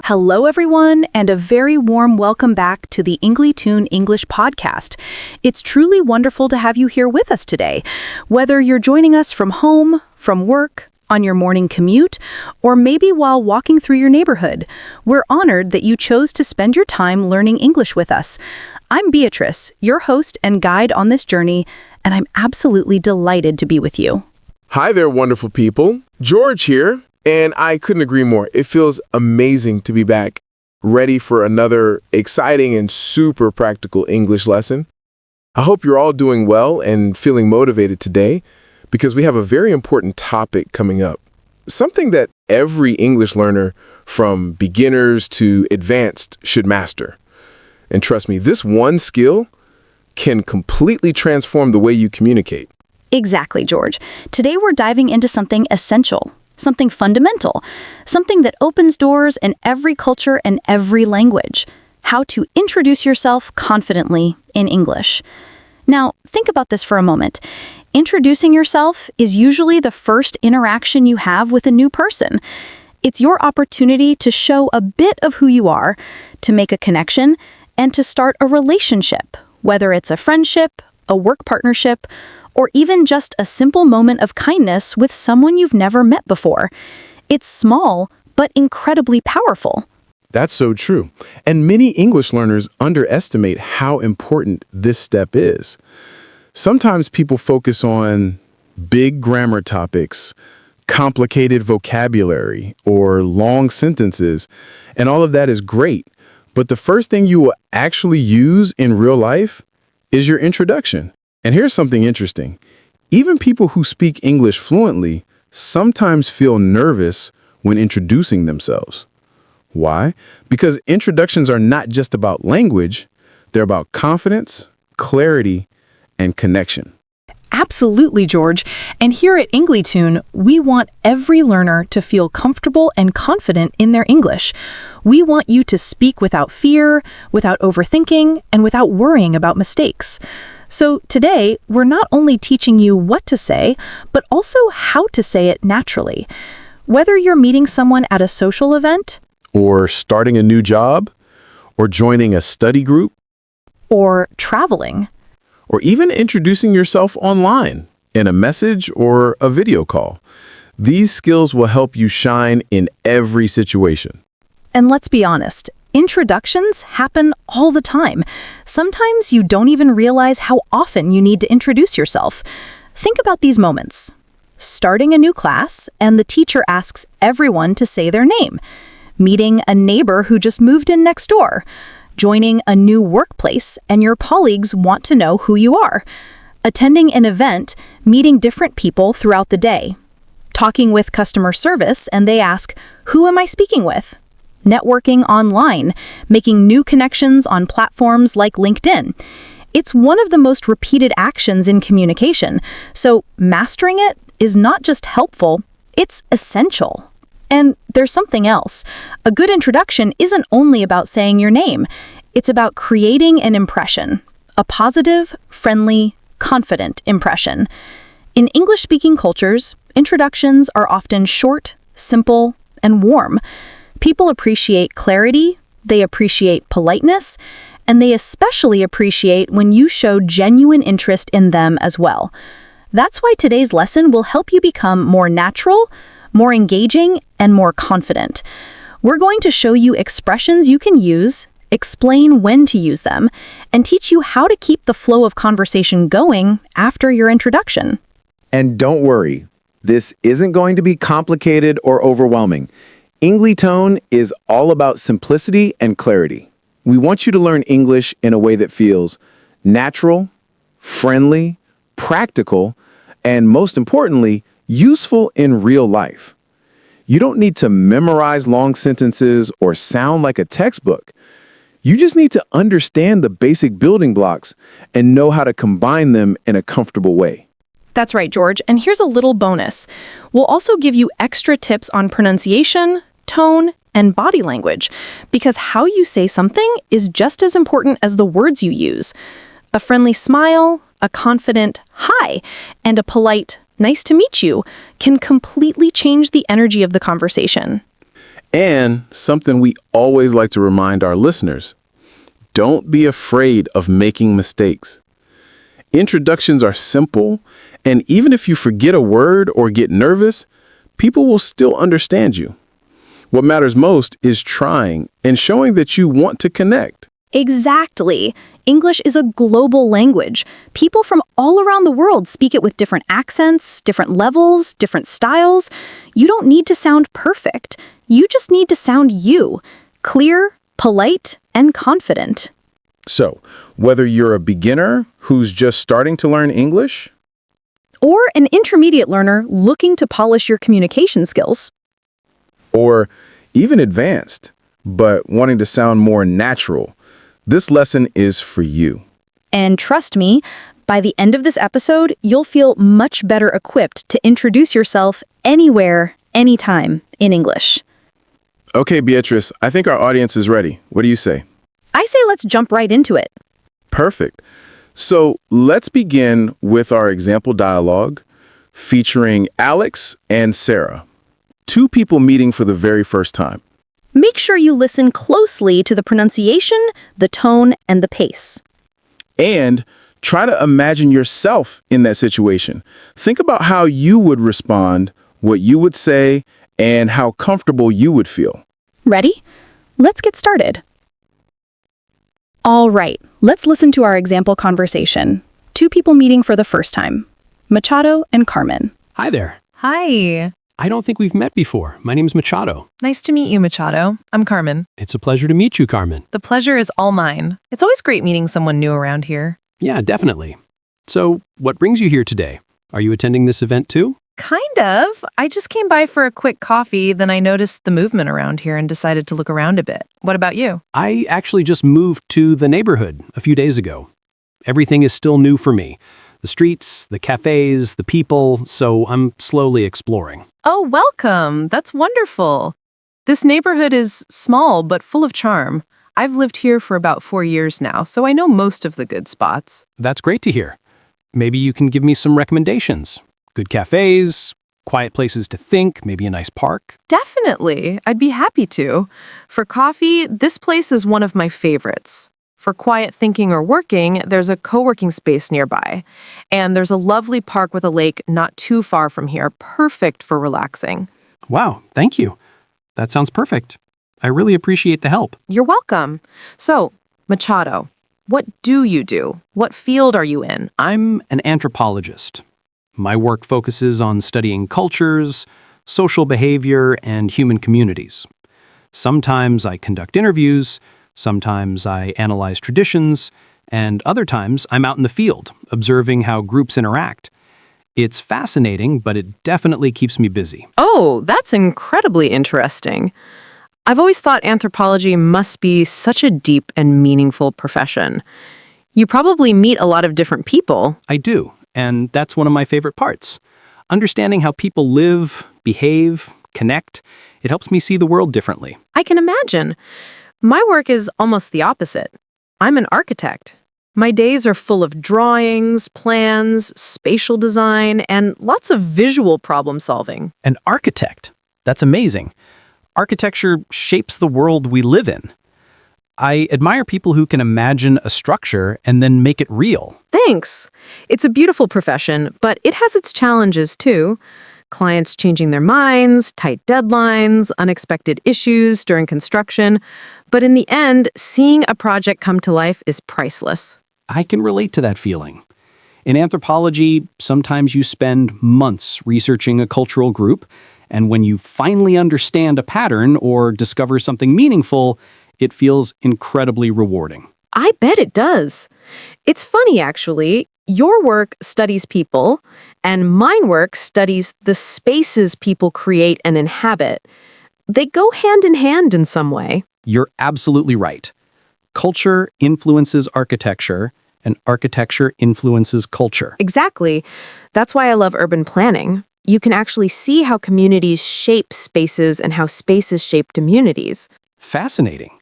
Hello, everyone, and a very warm welcome back to the Inglytoon English podcast. It's truly wonderful to have you here with us today. Whether you're joining us from home, from work, on your morning commute, or maybe while walking through your neighborhood, we're honored that you chose to spend your time learning English with us. I'm Beatrice, your host and guide on this journey, and I'm absolutely delighted to be with you. Hi there, wonderful people. George here. And I couldn't agree more. It feels amazing to be back, ready for another exciting and super practical English lesson. I hope you're all doing well and feeling motivated today because we have a very important topic coming up. Something that every English learner from beginners to advanced should master. And trust me, this one skill can completely transform the way you communicate. Exactly, George. Today we're diving into something essential. Something fundamental, something that opens doors in every culture and every language. How to introduce yourself confidently in English. Now, think about this for a moment. Introducing yourself is usually the first interaction you have with a new person. It's your opportunity to show a bit of who you are, to make a connection, and to start a relationship, whether it's a friendship, a work partnership, or even just a simple moment of kindness with someone you've never met before. It's small, but incredibly powerful. That's so true. And many English learners underestimate how important this step is. Sometimes people focus on big grammar topics, complicated vocabulary, or long sentences, and all of that is great. But the first thing you will actually use in real life is your introduction. And here's something interesting. Even people who speak English fluently sometimes feel nervous when introducing themselves. Why? Because introductions are not just about language, they're about confidence, clarity, and connection. Absolutely, George. And here at Inglytoon, we want every learner to feel comfortable and confident in their English. We want you to speak without fear, without overthinking, and without worrying about mistakes. So today, we're not only teaching you what to say, but also how to say it naturally. Whether you're meeting someone at a social event, or starting a new job, or joining a study group, or traveling, or even introducing yourself online in a message or a video call, these skills will help you shine in every situation. And let's be honest, introductions happen all the time. Sometimes you don't even realize how often you need to introduce yourself. Think about these moments. Starting a new class, and the teacher asks everyone to say their name. Meeting a neighbor who just moved in next door. Joining a new workplace, and your colleagues want to know who you are. Attending an event, meeting different people throughout the day. Talking with customer service, and they ask, "Who am I speaking with?" Networking online, making new connections on platforms like LinkedIn. It's one of the most repeated actions in communication, so mastering it is not just helpful, it's essential. And there's something else. A good introduction isn't only about saying your name. It's about creating an impression, a positive, friendly, confident impression. In English-speaking cultures, introductions are often short, simple, and warm. People appreciate clarity, they appreciate politeness, and they especially appreciate when you show genuine interest in them as well. That's why today's lesson will help you become more natural, more engaging, and more confident. We're going to show you expressions you can use, explain when to use them, and teach you how to keep the flow of conversation going after your introduction. And don't worry, this isn't going to be complicated or overwhelming. Inglytoon is all about simplicity and clarity. We want you to learn English in a way that feels natural, friendly, practical, and most importantly, useful in real life. You don't need to memorize long sentences or sound like a textbook. You just need to understand the basic building blocks and know how to combine them in a comfortable way. That's right, George. And here's a little bonus. We'll also give you extra tips on pronunciation, tone, and body language, because how you say something is just as important as the words you use. A friendly smile, a confident hi, and a polite nice to meet you can completely change the energy of the conversation. And something we always like to remind our listeners, don't be afraid of making mistakes. Introductions are simple, and even if you forget a word or get nervous, people will still understand you. What matters most is trying and showing that you want to connect. Exactly. English is a global language. People from all around the world speak it with different accents, different levels, different styles. You don't need to sound perfect. You just need to sound you, clear, polite, and confident. So, whether you're a beginner who's just starting to learn English, Or an intermediate learner looking to polish your communication skills. or even advanced, but wanting to sound more natural, this lesson is for you. And trust me, by the end of this episode, you'll feel much better equipped to introduce yourself anywhere, anytime in English. Okay, Beatrice, I think our audience is ready. What do you say? I say let's jump right into it. Perfect. So let's begin with our example dialogue featuring Alex and Sarah, two people meeting for the very first time. Make sure you listen closely to the pronunciation, the tone, and the pace. And try to imagine yourself in that situation. Think about how you would respond, what you would say, and how comfortable you would feel. Ready? Let's get started. All right, let's listen to our example conversation. Two people meeting for the first time. Machado and Carmen. Hi there. Hi. I don't think we've met before. My name's Machado. Nice to meet you, Machado. I'm Carmen. It's a pleasure to meet you, Carmen. The pleasure is all mine. It's always great meeting someone new around here. Yeah, definitely. So, what brings you here today? Are you attending this event too? Kind of. I just came by for a quick coffee, then I noticed the movement around here and decided to look around a bit. What about you? I actually just moved to the neighborhood a few days ago. Everything is still new for me. The streets, the cafes, the people, so I'm slowly exploring. Oh, welcome. That's wonderful. This neighborhood is small but full of charm. I've lived here for about 4 years now, so I know most of the good spots. That's great to hear. Maybe you can give me some recommendations. Good cafes, quiet places to think, maybe a nice park. Definitely. I'd be happy to. For coffee, this place is one of my favorites. For quiet thinking or working, there's a co-working space nearby. And there's a lovely park with a lake not too far from here, perfect for relaxing. Wow, thank you. That sounds perfect. I really appreciate the help. You're welcome. So, Machado, what do you do? What field are you in? I'm an anthropologist. My work focuses on studying cultures, social behavior, and human communities. Sometimes I conduct interviews, sometimes I analyze traditions, and other times I'm out in the field, observing how groups interact. It's fascinating, but it definitely keeps me busy. Oh, that's incredibly interesting. I've always thought anthropology must be such a deep and meaningful profession. You probably meet a lot of different people. I do, and that's one of my favorite parts. Understanding how people live, behave, connect, it helps me see the world differently. I can imagine. My work is almost the opposite. I'm an architect. My days are full of drawings, plans, spatial design, and lots of visual problem solving. An architect. That's amazing. Architecture shapes the world we live in. I admire people who can imagine a structure and then make it real. Thanks. It's a beautiful profession, but it has its challenges too. Clients changing their minds, tight deadlines, unexpected issues during construction. But in the end, seeing a project come to life is priceless. I can relate to that feeling. In anthropology, sometimes you spend months researching a cultural group, and when you finally understand a pattern or discover something meaningful, it feels incredibly rewarding. I bet it does. It's funny, actually. Your work studies people, and mine work studies the spaces people create and inhabit. They go hand in hand in some way. You're absolutely right. Culture influences architecture, and architecture influences culture. Exactly. That's why I love urban planning. You can actually see how communities shape spaces and how spaces shape communities. Fascinating.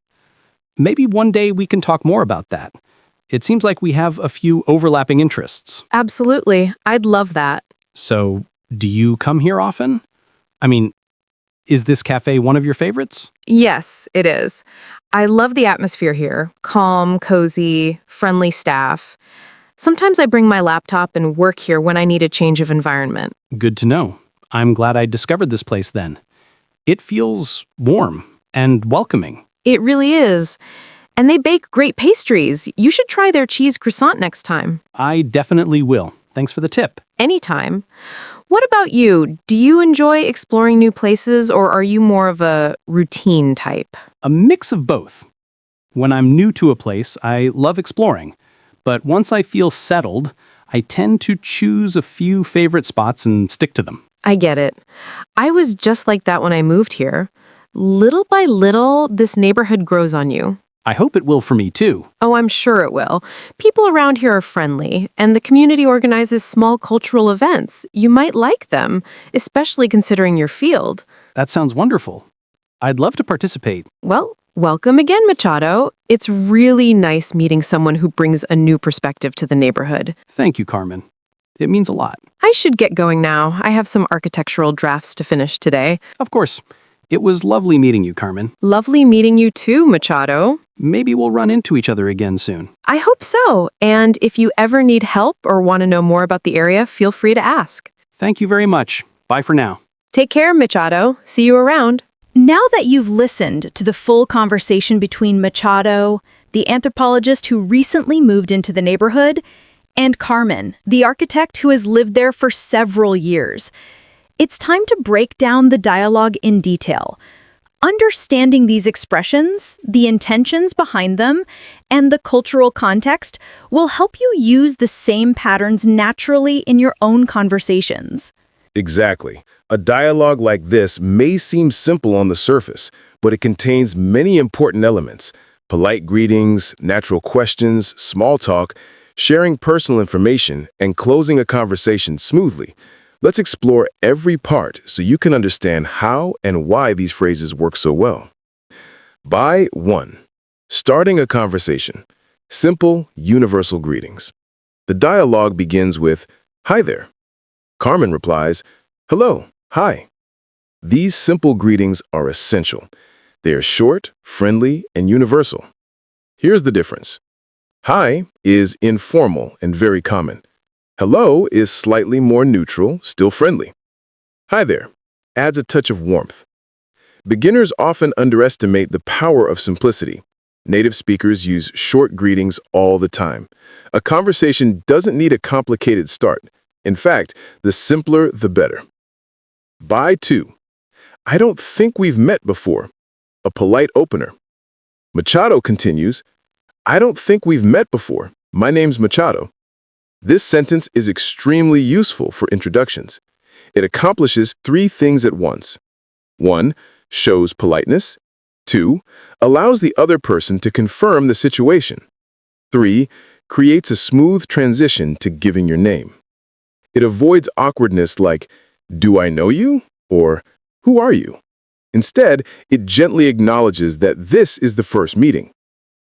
Maybe one day we can talk more about that. It seems like we have a few overlapping interests. Absolutely. I'd love that. So, Do you come here often? I mean, is this cafe one of your favorites? Yes, it is. I love the atmosphere here. Calm, cozy, friendly staff. Sometimes I bring my laptop and work here when I need a change of environment. Good to know. I'm glad I discovered this place then. It feels warm and welcoming. It really is. And they bake great pastries. You should try their cheese croissant next time. I definitely will. Thanks for the tip. Anytime. What about you? Do you enjoy exploring new places, or are you more of a routine type? A mix of both. When I'm new to a place, I love exploring. But once I feel settled, I tend to choose a few favorite spots and stick to them. I get it. I was just like that when I moved here. Little by little, this neighborhood grows on you. I hope it will for me too. Oh, I'm sure it will. People around here are friendly, and the community organizes small cultural events. You might like them, especially considering your field. That sounds wonderful. I'd love to participate. Well, welcome again, Machado. It's really nice meeting someone who brings a new perspective to the neighborhood. Thank you, Carmen. It means a lot. I should get going now. I have some architectural drafts to finish today. Of course. It was lovely meeting you, Carmen. Lovely meeting you too, Machado. Maybe we'll run into each other again soon. I hope so. And if you ever need help or want to know more about the area, feel free to ask. Thank you very much. Bye for now. Take care, Machado. See you around. Now that you've listened to the full conversation between Machado, the anthropologist who recently moved into the neighborhood, and Carmen, the architect who has lived there for several years, it's time to break down the dialogue in detail. Understanding these expressions, the intentions behind them, and the cultural context will help you use the same patterns naturally in your own conversations. Exactly. A dialogue like this may seem simple on the surface, but it contains many important elements: polite greetings, natural questions, small talk, sharing personal information, and closing a conversation smoothly. Let's explore every part so you can understand how and why these phrases work so well. By 1. Starting a conversation. Simple, universal greetings. The dialogue begins with, "Hi there." Carmen replies, "Hello, hi." These simple greetings are essential. They are short, friendly, and universal. Here's the difference. Hi is informal and very common. Hello is slightly more neutral, still friendly. Hi there adds a touch of warmth. Beginners often underestimate the power of simplicity. Native speakers use short greetings all the time. A conversation doesn't need a complicated start. In fact, the simpler, the better. By 2. I don't think we've met before. A polite opener. Machado continues, "I don't think we've met before. My name's Machado." This sentence is extremely useful for introductions. It accomplishes 3 things at once. 1. Shows politeness. 2. Allows the other person to confirm the situation. 3. Creates a smooth transition to giving your name. It avoids awkwardness like, "Do I know you?" or "Who are you?" Instead, it gently acknowledges that this is the first meeting.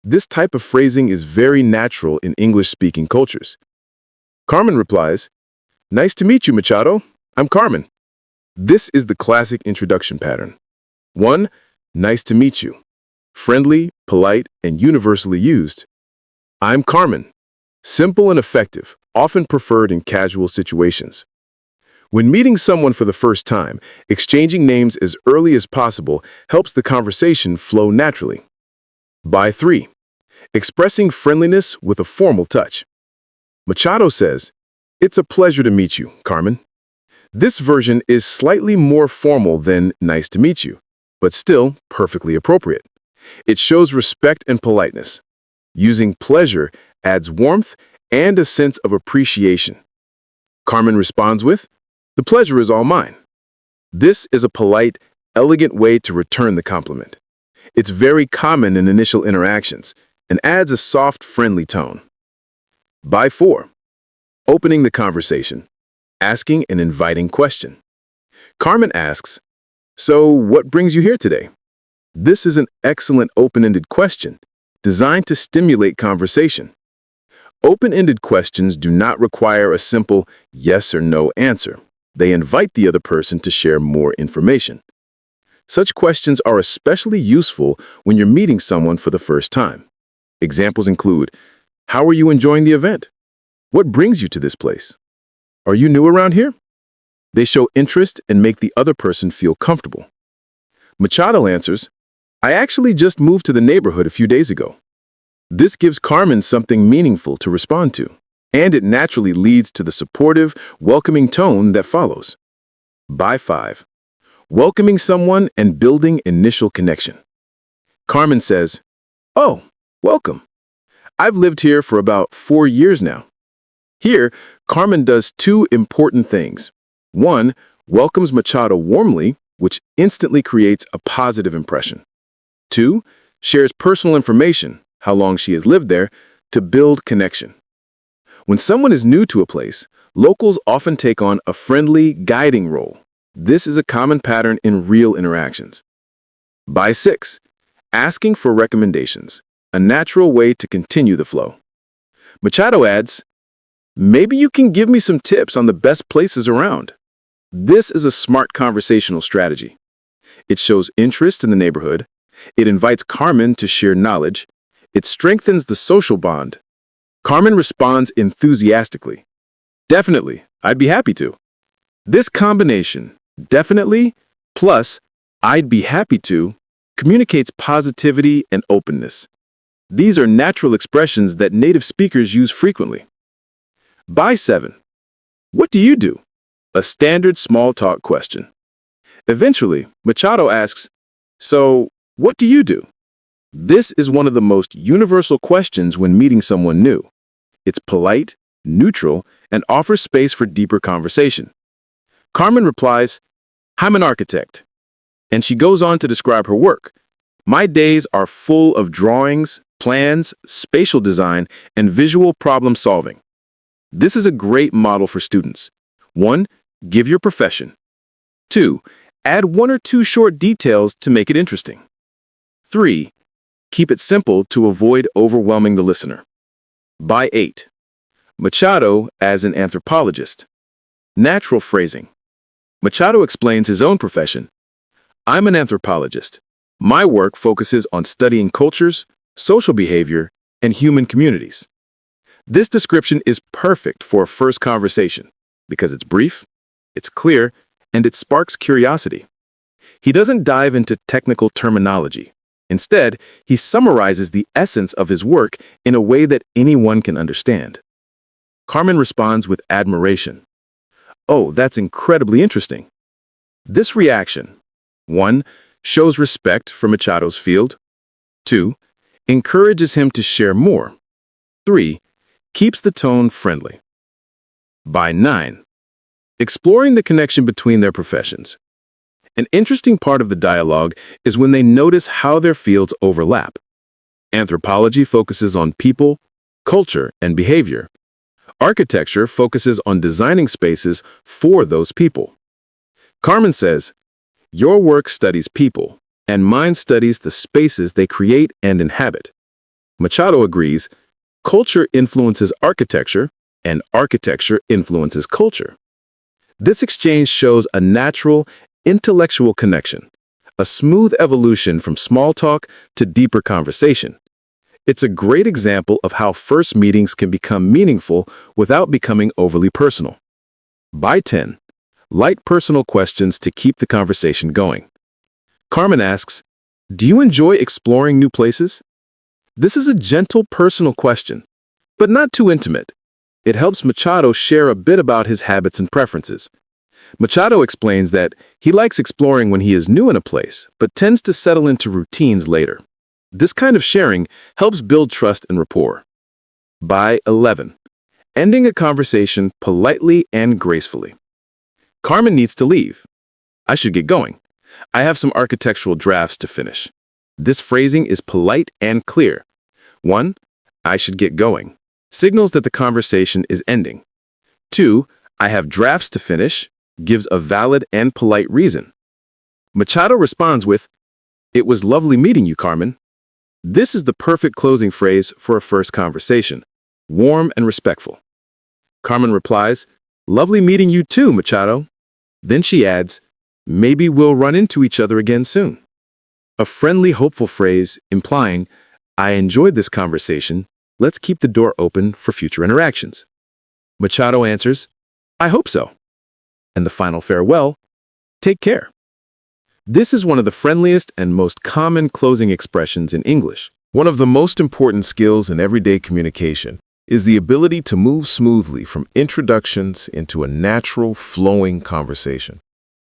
This type of phrasing is very natural in English-speaking cultures. Carmen replies, "Nice to meet you, Machado. I'm Carmen." This is the classic introduction pattern. 1. Nice to meet you. Friendly, polite, and universally used. I'm Carmen. Simple and effective, often preferred in casual situations. When meeting someone for the first time, exchanging names as early as possible helps the conversation flow naturally. By 3. Expressing friendliness with a formal touch. Machado says, "It's a pleasure to meet you, Carmen." This version is slightly more formal than "nice to meet you," but still perfectly appropriate. It shows respect and politeness. Using pleasure adds warmth and a sense of appreciation. Carmen responds with, "The pleasure is all mine." This is a polite, elegant way to return the compliment. It's very common in initial interactions and adds a soft, friendly tone. By 4. Opening the conversation. Asking an inviting question. Carmen asks, "So what brings you here today?" This is an excellent open-ended question, designed to stimulate conversation. Open-ended questions do not require a simple yes or no answer. They invite the other person to share more information. Such questions are especially useful when you're meeting someone for the first time. Examples include, how are you enjoying the event? What brings you to this place? Are you new around here? They show interest and make the other person feel comfortable. Machado answers, I actually just moved to the neighborhood a few days ago. This gives Carmen something meaningful to respond to, and it naturally leads to the supportive, welcoming tone that follows. By 5. Welcoming someone and building initial connection. Carmen says, oh, welcome. I've lived here for about 4 years now. Here, Carmen does 2 important things. 1, welcomes Machado warmly, which instantly creates a positive impression. 2, shares personal information, how long she has lived there, to build connection. When someone is new to a place, locals often take on a friendly, guiding role. This is a common pattern in real interactions. By 6, asking for recommendations, a natural way to continue the flow. Machado adds, maybe you can give me some tips on the best places around. This is a smart conversational strategy. It shows interest in the neighborhood. It invites Carmen to share knowledge. It strengthens the social bond. Carmen responds enthusiastically. Definitely, I'd be happy to. This combination, definitely, plus I'd be happy to, communicates positivity and openness. These are natural expressions that native speakers use frequently. By 7, what do you do? A standard small talk question. Eventually, Machado asks, so what do you do? This is one of the most universal questions when meeting someone new. It's polite, neutral, and offers space for deeper conversation. Carmen replies, I'm an architect. And she goes on to describe her work. My days are full of drawings, plans, spatial design, and visual problem solving. This is a great model for students. 1, give your profession. 2, add 1 or 2 short details to make it interesting. 3, keep it simple to avoid overwhelming the listener. By 8, Machado as an anthropologist. Natural phrasing. Machado explains his own profession. I'm an anthropologist. My work focuses on studying cultures, social behavior, and human communities. This description is perfect for a first conversation because it's brief, it's clear, and it sparks curiosity. He doesn't dive into technical terminology. Instead, he summarizes the essence of his work in a way that anyone can understand. Carmen responds with admiration. Oh, that's incredibly interesting. This reaction, 1, shows respect for Machado's field. 2, encourages him to share more. 3, keeps the tone friendly. By 9, exploring the connection between their professions. An interesting part of the dialogue is when they notice how their fields overlap. Anthropology focuses on people, culture, and behavior. Architecture focuses on designing spaces for those people. Carmen says, your work studies people, and mine studies the spaces they create and inhabit. Machado agrees, culture influences architecture, and architecture influences culture. This exchange shows a natural, intellectual connection, a smooth evolution from small talk to deeper conversation. It's a great example of how first meetings can become meaningful without becoming overly personal. By 10, light personal questions to keep the conversation going. Carmen asks, do you enjoy exploring new places? This is a gentle personal question, but not too intimate. It helps Machado share a bit about his habits and preferences. Machado explains that he likes exploring when he is new in a place, but tends to settle into routines later. This kind of sharing helps build trust and rapport. By 11, ending a conversation politely and gracefully. Carmen needs to leave. I should get going. I have some architectural drafts to finish. This phrasing is polite and clear. 1, I should get going, signals that the conversation is ending. 2, I have drafts to finish, gives a valid and polite reason. Machado responds with, it was lovely meeting you, Carmen. This is the perfect closing phrase for a first conversation, warm and respectful. Carmen replies, lovely meeting you too, Machado. Then she adds, maybe we'll run into each other again soon. A friendly, hopeful phrase implying, I enjoyed this conversation. Let's keep the door open for future interactions. Machado answers, I hope so. And the final farewell, take care. This is one of the friendliest and most common closing expressions in English. One of the most important skills in everyday communication is the ability to move smoothly from introductions into a natural, flowing conversation.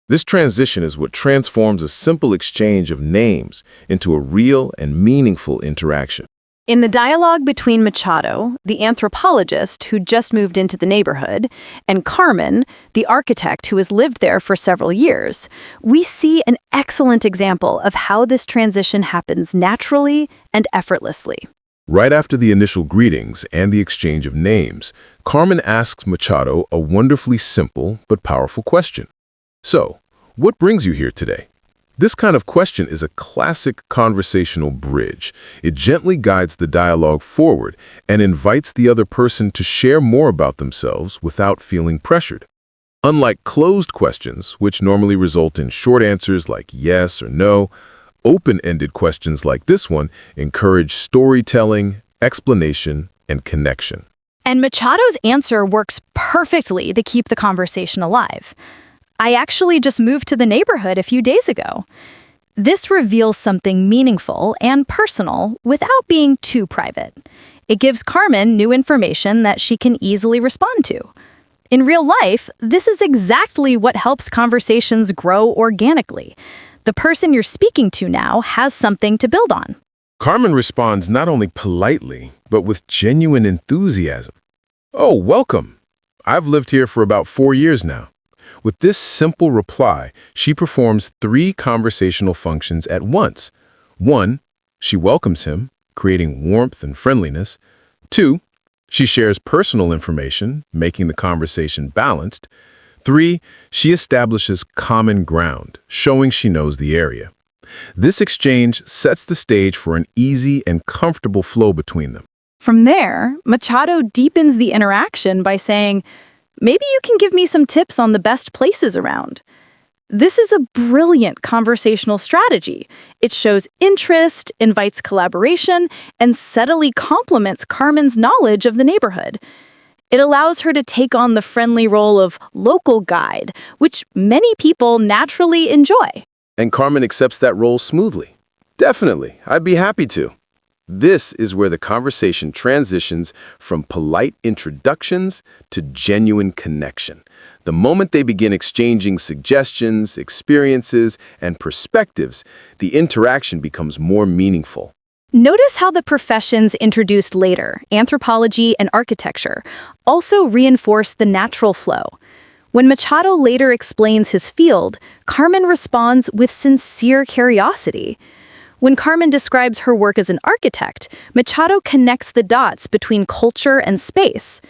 This transition is what transforms a simple exchange of names into a real and meaningful interaction. In the dialogue between Machado, the anthropologist who just moved into the neighborhood, and Carmen, the architect who has lived there for several years, we see an excellent example of how this transition happens naturally and effortlessly. Right after the initial greetings and the exchange of names, Carmen asks Machado a wonderfully simple but powerful question. So, what brings you here today? This kind of question is a classic conversational bridge. It gently guides the dialogue forward and invites the other person to share more about themselves without feeling pressured. Unlike closed questions, which normally result in short answers like yes or no, open-ended questions like this one encourage storytelling, explanation, and connection. And Machado's answer works perfectly to keep the conversation alive. I actually just moved to the neighborhood a few days ago. This reveals something meaningful and personal without being too private. It gives Carmen new information that she can easily respond to. In real life, this is exactly what helps conversations grow organically. The person you're speaking to now has something to build on. Carmen responds not only politely, but with genuine enthusiasm. Oh, welcome. I've lived here for about 4 years now. With this simple reply, she performs 3 conversational functions at once. 1, she welcomes him, creating warmth and friendliness. 2, she shares personal information, making the conversation balanced. 3, she establishes common ground, showing she knows the area. This exchange sets the stage for an easy and comfortable flow between them. From there, Machado deepens the interaction by saying, maybe you can give me some tips on the best places around. This is a brilliant conversational strategy. It shows interest, invites collaboration, and subtly complements Carmen's knowledge of the neighborhood. It allows her to take on the friendly role of local guide, which many people naturally enjoy. And Carmen accepts that role smoothly. Definitely, I'd be happy to. This is where the conversation transitions from polite introductions to genuine connection. The moment they begin exchanging suggestions, experiences, and perspectives, the interaction becomes more meaningful. Notice how the professions introduced later, anthropology and architecture, also reinforce the natural flow. When Machado later explains his field, Carmen responds with sincere curiosity. When Carmen describes her work as an architect, Machado connects the dots between culture and space.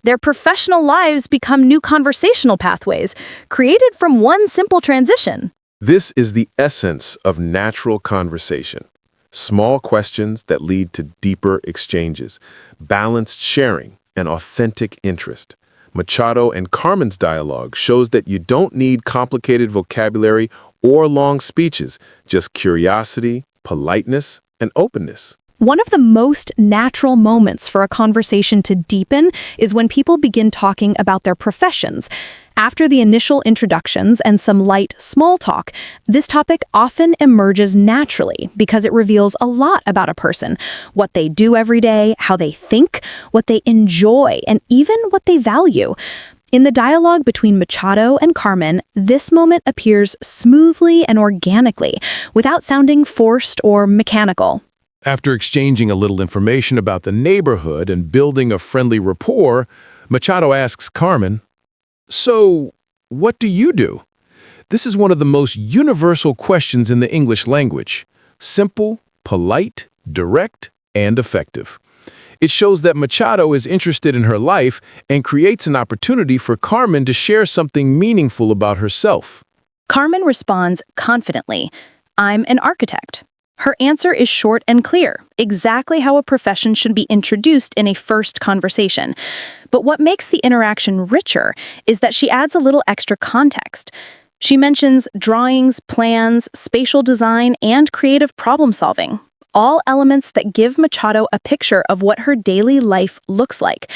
Their professional lives become new conversational pathways, created from one simple transition. This is the essence of natural conversation. Small questions that lead to deeper exchanges, balanced sharing, and authentic interest. Machado and Carmen's dialogue shows that you don't need complicated vocabulary or long speeches, just curiosity, politeness, and openness. One of the most natural moments for a conversation to deepen is when people begin talking about their professions. After the initial introductions and some light small talk, this topic often emerges naturally because it reveals a lot about a person, what they do every day, how they think, what they enjoy, and even what they value. In the dialogue between Machado and Carmen, this moment appears smoothly and organically, without sounding forced or mechanical. After exchanging a little information about the neighborhood and building a friendly rapport, Machado asks Carmen, "So, what do you do?" This is one of the most universal questions in the English language. Simple, polite, direct, and effective. It shows that Machado is interested in her life and creates an opportunity for Carmen to share something meaningful about herself. Carmen responds confidently, "I'm an architect." Her answer is short and clear, exactly how a profession should be introduced in a first conversation. But what makes the interaction richer is that she adds a little extra context. She mentions drawings, plans, spatial design, and creative problem solving, all elements that give Machado a picture of what her daily life looks like.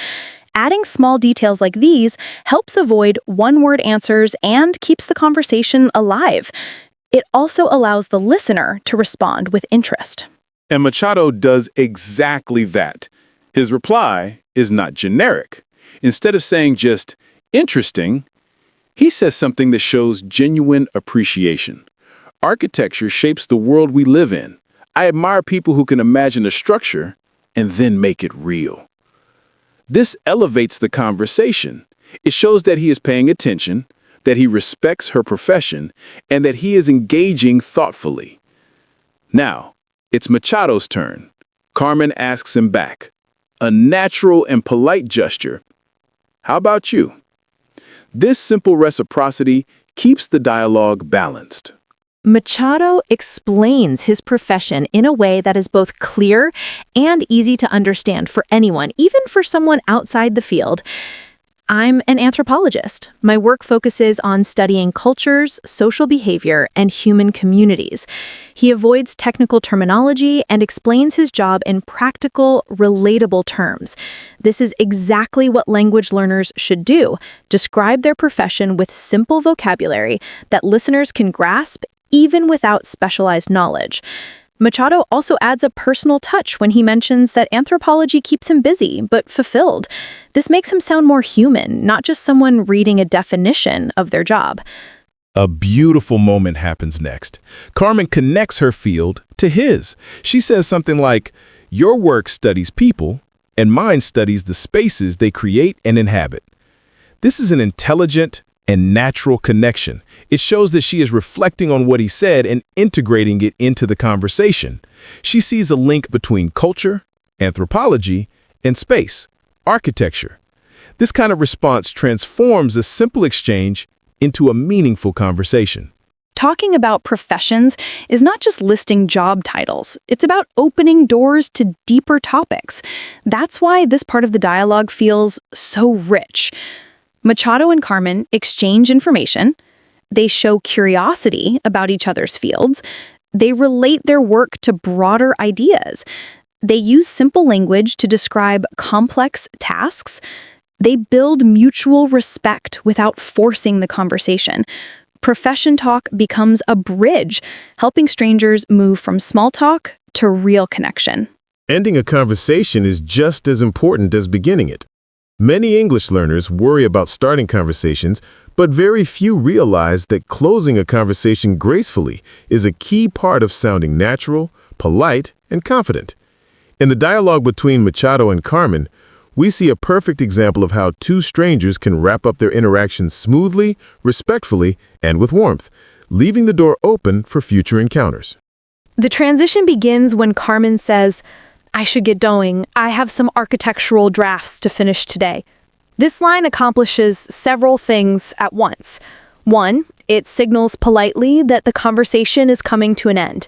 Adding small details like these helps avoid one-word answers and keeps the conversation alive. It also allows the listener to respond with interest. And Machado does exactly that. His reply is not generic. Instead of saying just, interesting, he says something that shows genuine appreciation. Architecture shapes the world we live in. I admire people who can imagine a structure and then make it real. This elevates the conversation. It shows that he is paying attention, that he respects her profession, and that he is engaging thoughtfully. Now, it's Machado's turn. Carmen asks him back. A natural and polite gesture. How about you? This simple reciprocity keeps the dialogue balanced. Machado explains his profession in a way that is both clear and easy to understand for anyone, even for someone outside the field. I'm an anthropologist. My work focuses on studying cultures, social behavior, and human communities. He avoids technical terminology and explains his job in practical, relatable terms. This is exactly what language learners should do: describe their profession with simple vocabulary that listeners can grasp even without specialized knowledge. Machado also adds a personal touch when he mentions that anthropology keeps him busy, but fulfilled. This makes him sound more human, not just someone reading a definition of their job. A beautiful moment happens next. Carmen connects her field to his. She says something like, "Your work studies people, and mine studies the spaces they create and inhabit." This is an intelligent and natural connection. It shows that she is reflecting on what he said and integrating it into the conversation. She sees a link between culture, anthropology, and space, architecture. This kind of response transforms a simple exchange into a meaningful conversation. Talking about professions is not just listing job titles. It's about opening doors to deeper topics. That's why this part of the dialogue feels so rich. Machado and Carmen exchange information. They show curiosity about each other's fields. They relate their work to broader ideas. They use simple language to describe complex tasks. They build mutual respect without forcing the conversation. Profession talk becomes a bridge, helping strangers move from small talk to real connection. Ending a conversation is just as important as beginning it. Many English learners worry about starting conversations, but very few realize that closing a conversation gracefully is a key part of sounding natural, polite, and confident. In the dialogue between Machado and Carmen, we see a perfect example of how two strangers can wrap up their interactions smoothly, respectfully, and with warmth, leaving the door open for future encounters. The transition begins when Carmen says, "I should get going. I have some architectural drafts to finish today." This line accomplishes several things at once. One, it signals politely that the conversation is coming to an end.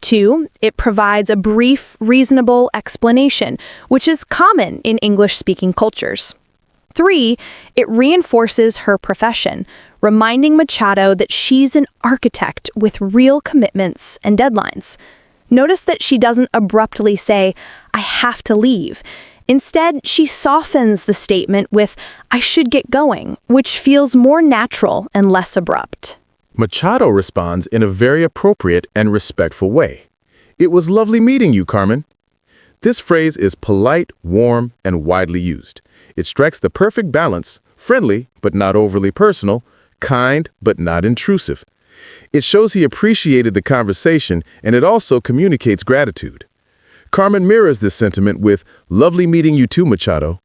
Two, it provides a brief, reasonable explanation, which is common in English-speaking cultures. Three, it reinforces her profession, reminding Machado that she's an architect with real commitments and deadlines. Notice that she doesn't abruptly say, "I have to leave." Instead, she softens the statement with, "I should get going," which feels more natural and less abrupt. Machado responds in a very appropriate and respectful way. "It was lovely meeting you, Carmen." This phrase is polite, warm, and widely used. It strikes the perfect balance, friendly but not overly personal, kind but not intrusive. It shows he appreciated the conversation, and it also communicates gratitude. Carmen mirrors this sentiment with, "Lovely meeting you too, Machado."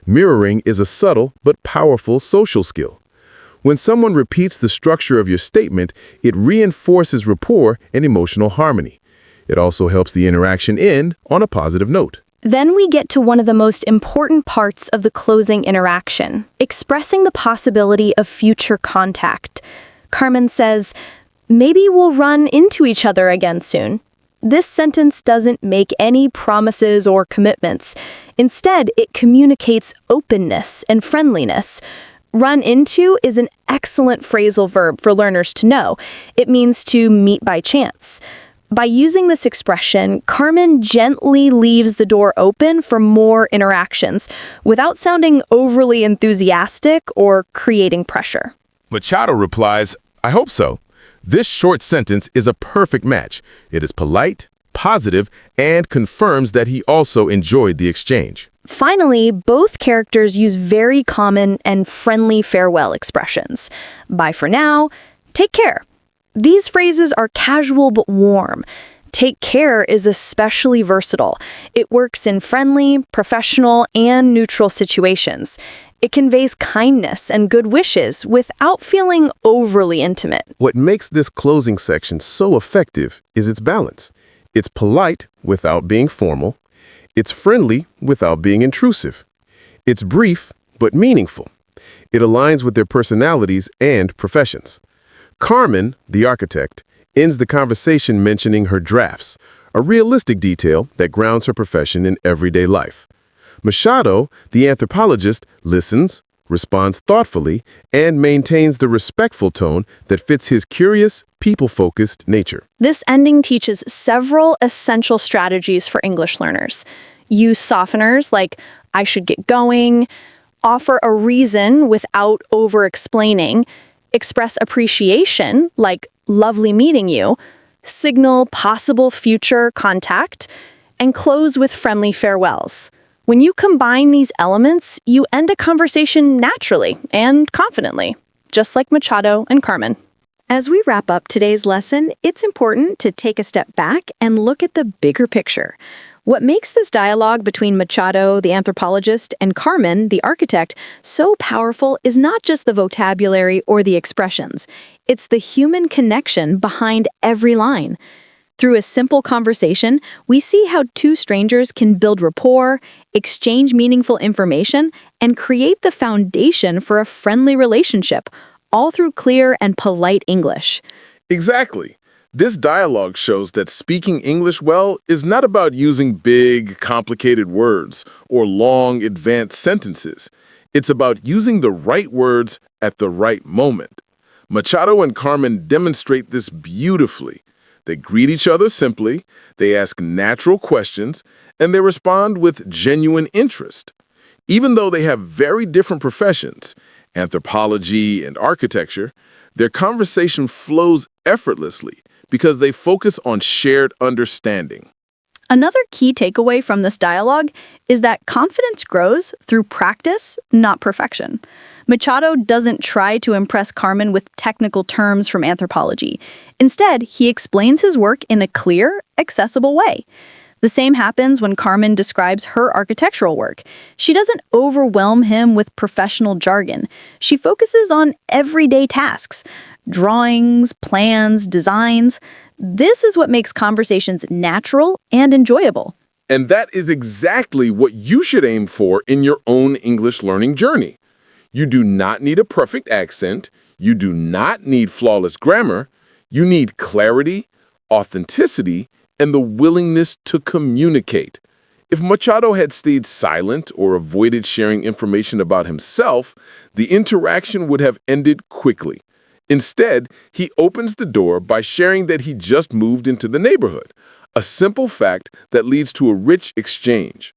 Mirroring is a subtle but powerful social skill. When someone repeats the structure of your statement, it reinforces rapport and emotional harmony. It also helps the interaction end on a positive note. Then we get to one of the most important parts of the closing interaction, expressing the possibility of future contact. Carmen says, "Maybe we'll run into each other again soon." This sentence doesn't make any promises or commitments. Instead, it communicates openness and friendliness. Run into is an excellent phrasal verb for learners to know. It means to meet by chance. By using this expression, Carmen gently leaves the door open for more interactions without sounding overly enthusiastic or creating pressure. Machado replies, I hope so. This short sentence is a perfect match. It is polite, positive, and confirms that he also enjoyed the exchange. Finally, both characters use very common and friendly farewell expressions. Bye for now, take care. These phrases are casual but warm. Take care is especially versatile. It works in friendly, professional, and neutral situations. It conveys kindness and good wishes without feeling overly intimate. What makes this closing section so effective is its balance. It's polite without being formal. It's friendly without being intrusive. It's brief but meaningful. It aligns with their personalities and professions. Carmen, the architect, ends the conversation mentioning her drafts, a realistic detail that grounds her profession in everyday life. Machado, the anthropologist, listens, responds thoughtfully, and maintains the respectful tone that fits his curious, people-focused nature. This ending teaches several essential strategies for English learners. Use softeners like, I should get going, offer a reason without over-explaining, express appreciation, like lovely meeting you, signal possible future contact, and close with friendly farewells. When you combine these elements, you end a conversation naturally and confidently, just like Machado and Carmen. As we wrap up today's lesson, it's important to take a step back and look at the bigger picture. What makes this dialogue between Machado, the anthropologist, and Carmen, the architect, so powerful is not just the vocabulary or the expressions. It's the human connection behind every line. Through a simple conversation, we see how two strangers can build rapport, exchange meaningful information, and create the foundation for a friendly relationship, all through clear and polite English. Exactly. This dialogue shows that speaking English well is not about using big, complicated words or long, advanced sentences. It's about using the right words at the right moment. Machado and Carmen demonstrate this beautifully. They greet each other simply, they ask natural questions, and they respond with genuine interest. Even though they have very different professions, anthropology and architecture, their conversation flows effortlessly because they focus on shared understanding. Another key takeaway from this dialogue is that confidence grows through practice, not perfection. Machado doesn't try to impress Carmen with technical terms from anthropology. Instead, he explains his work in a clear, accessible way. The same happens when Carmen describes her architectural work. She doesn't overwhelm him with professional jargon. She focuses on everyday tasks, drawings, plans, designs. This is what makes conversations natural and enjoyable. And that is exactly what you should aim for in your own English learning journey. You do not need a perfect accent. You do not need flawless grammar. You need clarity, authenticity, and the willingness to communicate. If Machado had stayed silent or avoided sharing information about himself, the interaction would have ended quickly. Instead, he opens the door by sharing that he just moved into the neighborhood, a simple fact that leads to a rich exchange.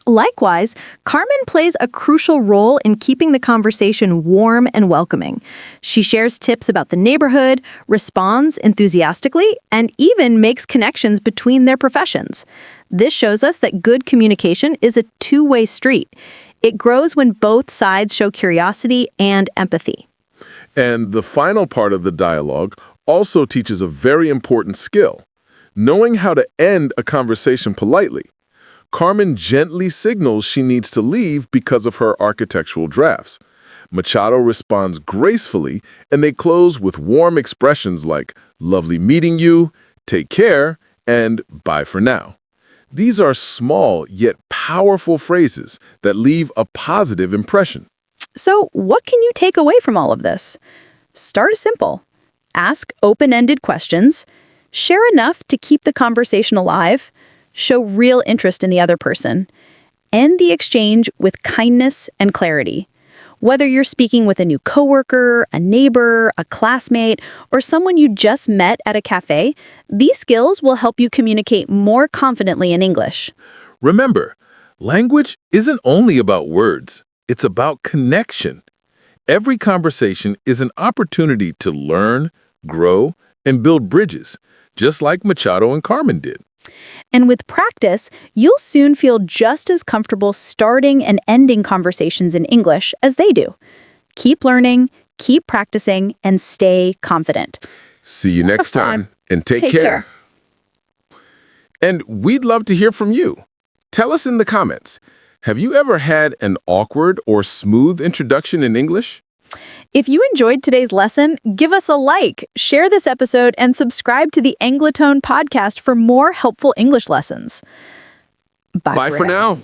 Likewise, Carmen plays a crucial role in keeping the conversation warm and welcoming. She shares tips about the neighborhood, responds enthusiastically, and even makes connections between their professions. This shows us that good communication is a two-way street. It grows when both sides show curiosity and empathy. And the final part of the dialogue also teaches a very important skill, knowing how to end a conversation politely. Carmen gently signals she needs to leave because of her architectural drafts. Machado responds gracefully, and they close with warm expressions like, lovely meeting you, take care, and bye for now. These are small yet powerful phrases that leave a positive impression. So, what can you take away from all of this? Start simple. Ask open-ended questions. Share enough to keep the conversation alive. Show real interest in the other person. End the exchange with kindness and clarity. Whether you're speaking with a new coworker, a neighbor, a classmate, or someone you just met at a cafe, these skills will help you communicate more confidently in English. Remember, language isn't only about words, it's about connection. Every conversation is an opportunity to learn, grow, and build bridges, just like Machado and Carmen did. And with practice, you'll soon feel just as comfortable starting and ending conversations in English as they do. Keep learning, keep practicing, and stay confident. See you next time, and take Take care. care. And we'd love to hear from you. Tell us in the comments, have you ever had an awkward or smooth introduction in English? If you enjoyed today's lesson, give us a like, share this episode, and subscribe to the Anglatone podcast for more helpful English lessons. Bye for now.